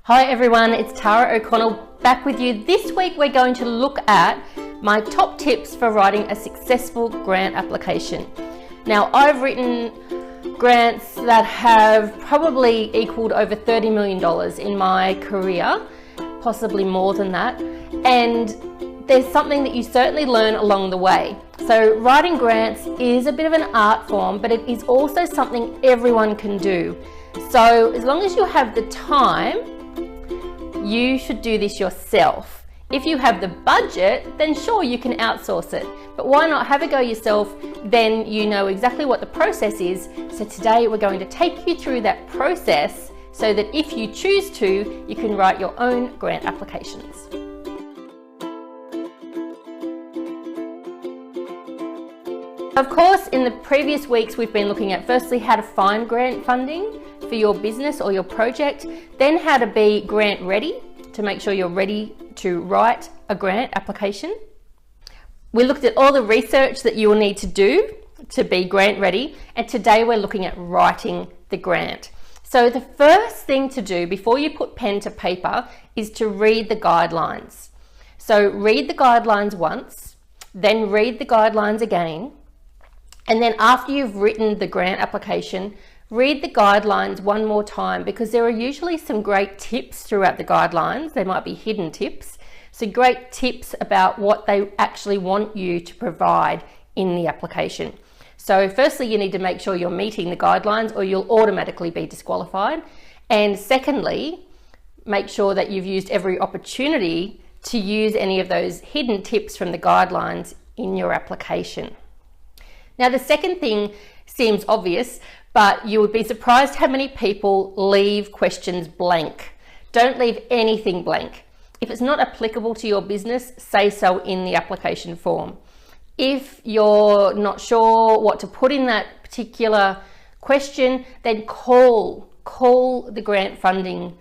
Hi everyone, it's Tara O'Connell back with you. This week we're going to look at my top tips for writing a successful grant application. Now, I've written grants that have probably equaled over $30 million in my career, possibly more than that, and there's something that you certainly learn along the way. So writing grants is a bit of an art form, but it is also something everyone can do. So as long as you have the time, you should do this yourself. If you have the budget, then sure, you can outsource it. But why not have a go yourself? Then you know exactly what the process is. So today we're going to take you through that process so that if you choose to, you can write your own grant applications. Of course, in the previous weeks, we've been looking at firstly how to find grant funding for your business or your project, then how to be grant ready to make sure you're ready to write a grant application. We looked at all the research that you will need to do to be grant ready, and today we're looking at writing the grant. So the first thing to do before you put pen to paper is to read the guidelines. So read the guidelines once, then read the guidelines again, and then after you've written the grant application, read the guidelines one more time, because there are usually some great tips throughout the guidelines. They might be hidden tips. So great tips about what they actually want you to provide in the application. So firstly, you need to make sure you're meeting the guidelines or you'll automatically be disqualified. And secondly, make sure that you've used every opportunity to use any of those hidden tips from the guidelines in your application. Now, the second thing seems obvious, but you would be surprised how many people leave questions blank. Don't leave anything blank. If it's not applicable to your business, say so in the application form. If you're not sure what to put in that particular question, then call the grant funding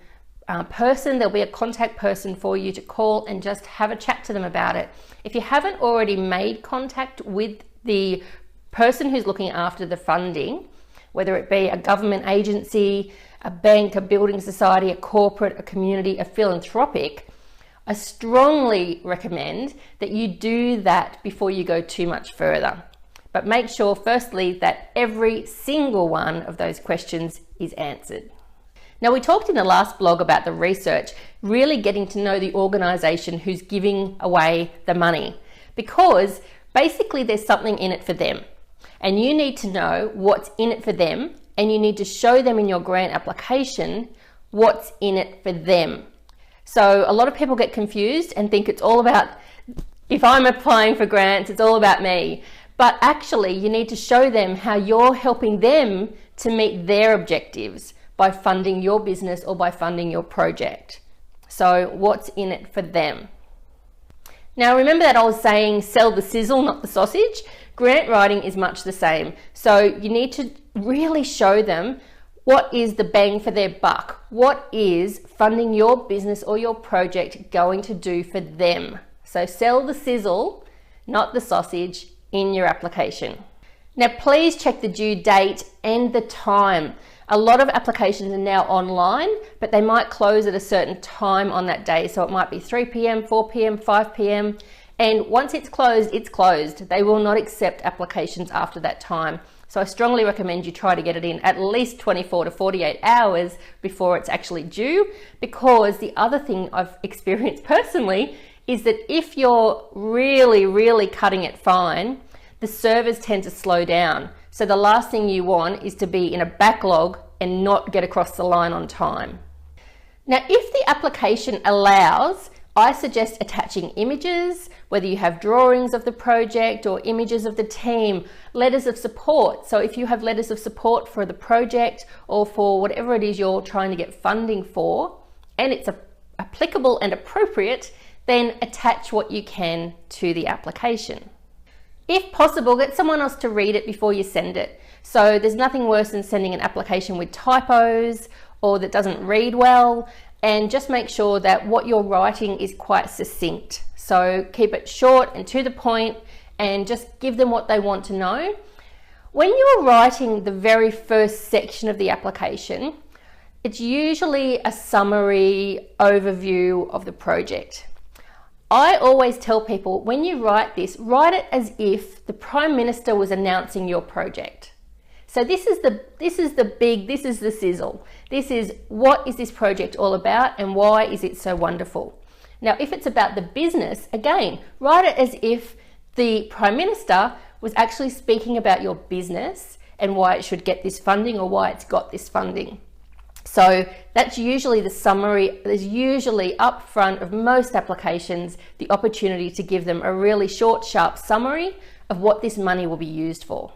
person. There'll be a contact person for you to call and just have a chat to them about it. If you haven't already made contact with the person who's looking after the funding, whether it be a government agency, a bank, a building society, a corporate, a community, a philanthropic, I strongly recommend that you do that before you go too much further. But make sure firstly that every single one of those questions is answered. Now, we talked in the last blog about the research, really getting to know the organisation who's giving away the money, because basically there's something in it for them. And you need to know what's in it for them, and you need to show them in your grant application what's in it for them. So a lot of people get confused and think it's all about, if I'm applying for grants, it's all about me. But actually, you need to show them how you're helping them to meet their objectives by funding your business or by funding your project. So what's in it for them? Now, remember that I was saying sell the sizzle, not the sausage? Grant writing is much the same. So you need to really show them what is the bang for their buck. What is funding your business or your project going to do for them? So sell the sizzle, not the sausage, in your application. Now, please check the due date and the time. A lot of applications are now online, but they might close at a certain time on that day. So it might be 3 p.m, 4 p.m, 5 p.m. And once it's closed, it's closed. They will not accept applications after that time. So I strongly recommend you try to get it in at least 24 to 48 hours before it's actually due, because the other thing I've experienced personally is that if you're really cutting it fine, the servers tend to slow down. So the last thing you want is to be in a backlog and not get across the line on time. Now, if the application allows, I suggest attaching images, whether you have drawings of the project or images of the team, letters of support. So if you have letters of support for the project or for whatever it is you're trying to get funding for, and it's applicable and appropriate, then attach what you can to the application. If possible, get someone else to read it before you send it. So there's nothing worse than sending an application with typos or that doesn't read well, and just make sure that what you're writing is quite succinct. So keep it short and to the point, and just give them what they want to know. When you're writing the very first section of the application, It's usually a summary overview of the project. I always tell people, when you write this, write it as if the Prime Minister was announcing your project. So this is the sizzle. This is, what is this project all about and why is it so wonderful? Now, if it's about the business, again, write it as if the Prime Minister was actually speaking about your business and why it should get this funding or why it's got this funding. So that's usually the summary. There's usually up front of most applications the opportunity to give them a really short, sharp summary of what this money will be used for.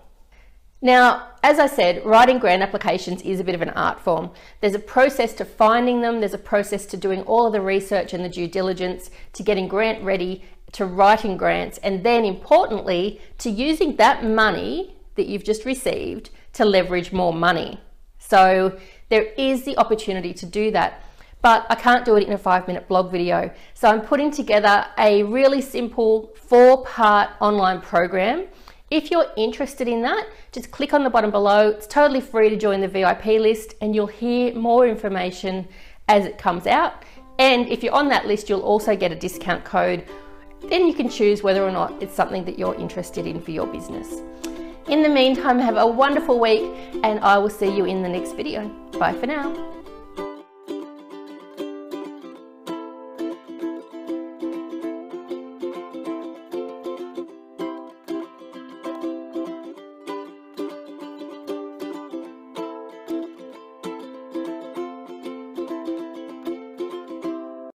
Now, as I said, writing grant applications is a bit of an art form. There's a process to finding them, there's a process to doing all of the research and the due diligence, to getting grant ready, to writing grants, and then importantly, to using that money that you've just received to leverage more money. So there is the opportunity to do that, but I can't do it in a 5-minute blog video. So I'm putting together a really simple 4-part online program. If you're interested in that, just click on the button below. It's totally free to join the VIP list and you'll hear more information as it comes out. And if you're on that list, you'll also get a discount code. Then you can choose whether or not it's something that you're interested in for your business. In the meantime, have a wonderful week and I will see you in the next video. Bye for now.